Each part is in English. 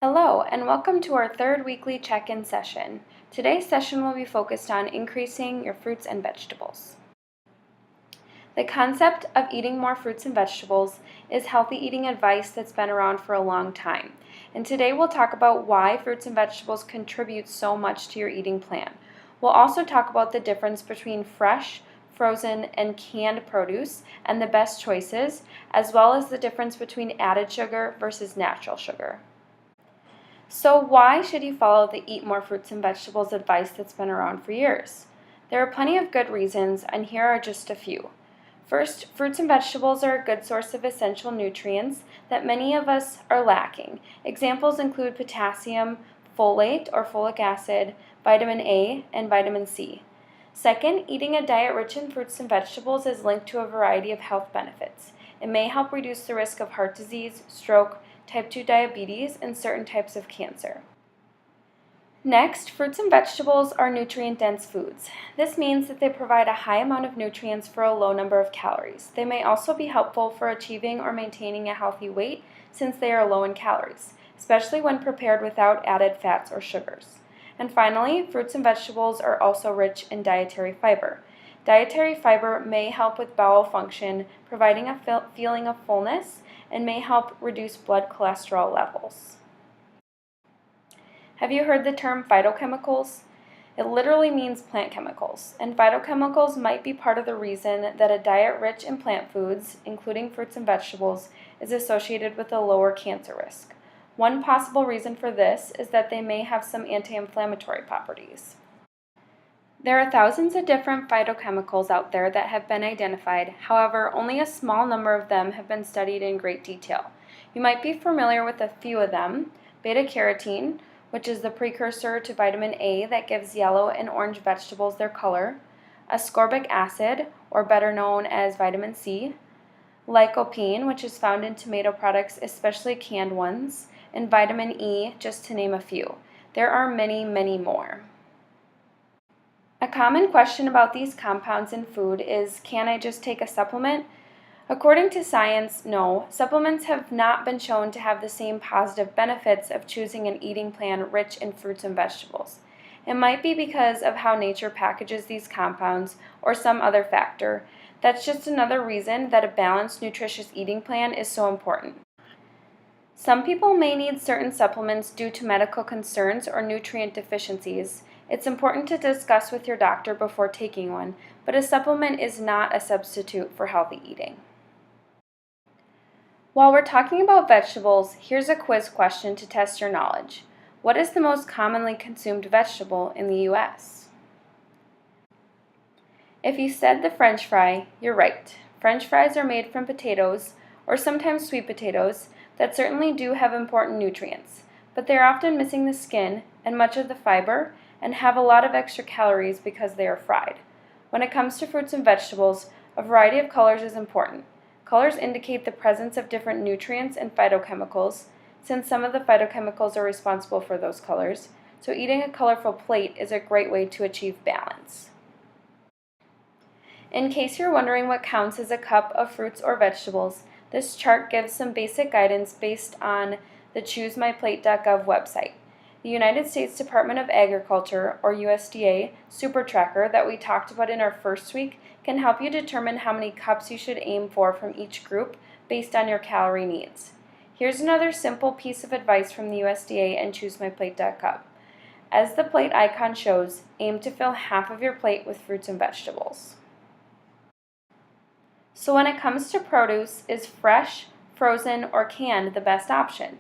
Hello, and welcome to our third weekly check-in session. Today's session will be focused on increasing your fruits and vegetables. The concept of eating more fruits and vegetables is healthy eating advice that's been around for a long time. And today we'll talk about why fruits and vegetables contribute so much to your eating plan. We'll also talk about the difference between fresh, frozen, and canned produce and the best choices, as well as the difference between added sugar versus natural sugar. So why should you follow the eat more fruits and vegetables advice that's been around for years? There are plenty of good reasons, and here are just a few. First, fruits and vegetables are a good source of essential nutrients that many of us are lacking. Examples include potassium, folate or folic acid, vitamin A, and vitamin C. Second, eating a diet rich in fruits and vegetables is linked to a variety of health benefits. It may help reduce the risk of heart disease, stroke, type 2 diabetes, and certain types of cancer. Next, fruits and vegetables are nutrient-dense foods. This means that they provide a high amount of nutrients for a low number of calories. They may also be helpful for achieving or maintaining a healthy weight since they are low in calories, especially when prepared without added fats or sugars. And finally, fruits and vegetables are also rich in dietary fiber. Dietary fiber may help with bowel function, providing a feeling of fullness, and may help reduce blood cholesterol levels. Have you heard the term phytochemicals? It literally means plant chemicals, and phytochemicals might be part of the reason that a diet rich in plant foods, including fruits and vegetables, is associated with a lower cancer risk. One possible reason for this is that they may have some anti-inflammatory properties. There are thousands of different phytochemicals out there that have been identified. However, only a small number of them have been studied in great detail. You might be familiar with a few of them: beta-carotene, which is the precursor to vitamin A that gives yellow and orange vegetables their color; ascorbic acid, or better known as vitamin C; lycopene, which is found in tomato products, especially canned ones; and vitamin E, just to name a few. There are many, many more. A common question about these compounds in food is, can I just take a supplement? According to science, no. Supplements have not been shown to have the same positive benefits of choosing an eating plan rich in fruits and vegetables. It might be because of how nature packages these compounds or some other factor. That's just another reason that a balanced, nutritious eating plan is so important. Some people may need certain supplements due to medical concerns or nutrient deficiencies. It's important to discuss with your doctor before taking one, but a supplement is not a substitute for healthy eating. While we're talking about vegetables, here's a quiz question to test your knowledge. What is the most commonly consumed vegetable in the U.S.? If you said the French fry, you're right. French fries are made from potatoes, or sometimes sweet potatoes, that certainly do have important nutrients, but they're often missing the skin and much of the fiber, and have a lot of extra calories because they are fried. When it comes to fruits and vegetables, a variety of colors is important. Colors indicate the presence of different nutrients and phytochemicals, since some of the phytochemicals are responsible for those colors, so eating a colorful plate is a great way to achieve balance. In case you're wondering what counts as a cup of fruits or vegetables, this chart gives some basic guidance based on the ChooseMyPlate.gov website. The United States Department of Agriculture, or USDA, Super Tracker that we talked about in our first week can help you determine how many cups you should aim for from each group based on your calorie needs. Here's another simple piece of advice from the USDA and ChooseMyPlate.gov. As the plate icon shows, aim to fill half of your plate with fruits and vegetables. So when it comes to produce, is fresh, frozen, or canned the best option?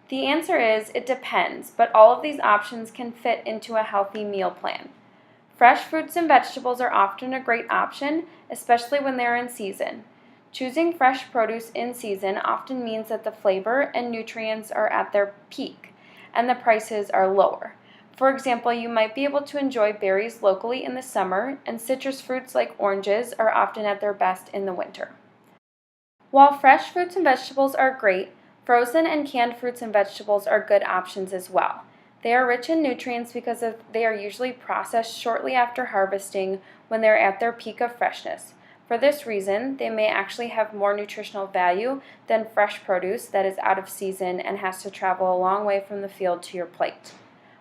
The answer is, it depends, but all of these options can fit into a healthy meal plan. Fresh fruits and vegetables are often a great option, especially when they're in season. Choosing fresh produce in season often means that the flavor and nutrients are at their peak, and the prices are lower. For example, you might be able to enjoy berries locally in the summer, and citrus fruits like oranges are often at their best in the winter. While fresh fruits and vegetables are great, frozen and canned fruits and vegetables are good options as well. They are rich in nutrients because they are usually processed shortly after harvesting when they're at their peak of freshness. For this reason, they may actually have more nutritional value than fresh produce that is out of season and has to travel a long way from the field to your plate.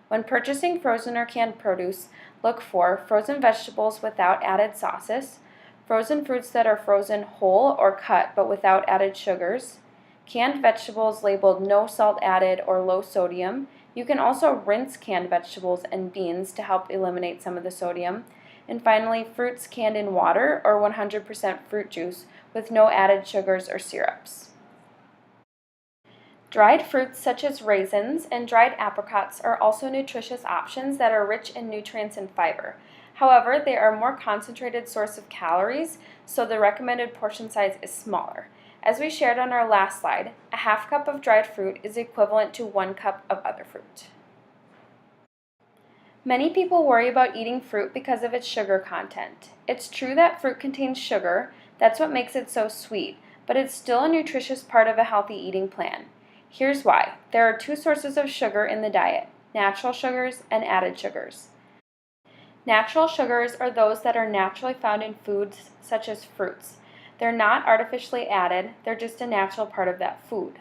When purchasing frozen or canned produce, look for frozen vegetables without added sauces, frozen fruits that are frozen whole or cut but without added sugars, canned vegetables labeled no salt added or low sodium. You can also rinse canned vegetables and beans to help eliminate some of the sodium. And finally, fruits canned in water or 100% fruit juice with no added sugars or syrups. Dried fruits such as raisins and dried apricots are also nutritious options that are rich in nutrients and fiber. However, they are a more concentrated source of calories, so the recommended portion size is smaller. As we shared on our last slide, a half cup of dried fruit is equivalent to 1 cup of other fruit. Many people worry about eating fruit because of its sugar content. It's true that fruit contains sugar, that's what makes it so sweet, but it's still a nutritious part of a healthy eating plan. Here's why. There are 2 sources of sugar in the diet: natural sugars and added sugars. Natural sugars are those that are naturally found in foods such as fruits. They're not artificially added, they're just a natural part of that food.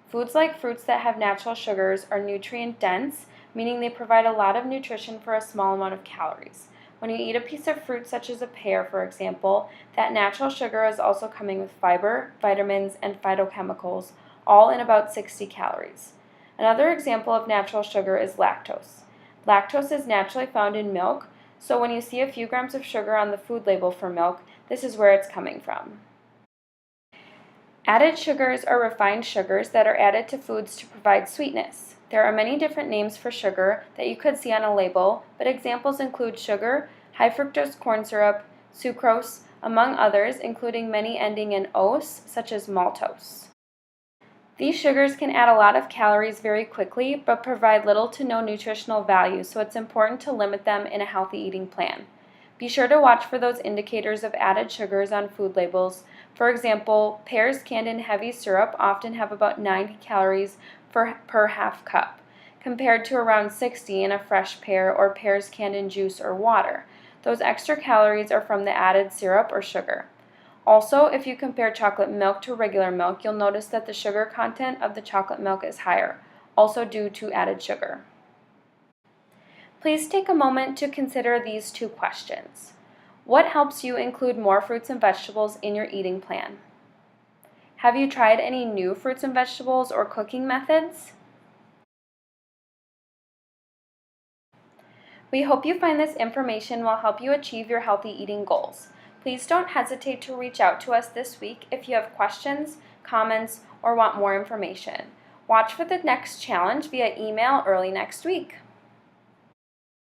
Foods like fruits that have natural sugars are nutrient dense, meaning they provide a lot of nutrition for a small amount of calories. When you eat a piece of fruit such as a pear, for example, that natural sugar is also coming with fiber, vitamins, and phytochemicals, all in about 60 calories. Another example of natural sugar is lactose. Lactose is naturally found in milk, so when you see a few grams of sugar on the food label for milk, this is where it's coming from. Added sugars are refined sugars that are added to foods to provide sweetness. There are many different names for sugar that you could see on a label, but examples include sugar, high fructose corn syrup, sucrose, among others, including many ending in ose, such as maltose. These sugars can add a lot of calories very quickly, but provide little to no nutritional value, so it's important to limit them in a healthy eating plan. Be sure to watch for those indicators of added sugars on food labels. For example, pears canned in heavy syrup often have about 90 calories per half cup, compared to around 60 in a fresh pear or pears canned in juice or water. Those extra calories are from the added syrup or sugar. Also, if you compare chocolate milk to regular milk, you'll notice that the sugar content of the chocolate milk is higher, also due to added sugar. Please take a moment to consider these 2 questions. What helps you include more fruits and vegetables in your eating plan? Have you tried any new fruits and vegetables or cooking methods? We hope you find this information will help you achieve your healthy eating goals. Please don't hesitate to reach out to us this week if you have questions, comments, or want more information. Watch for the next challenge via email early next week.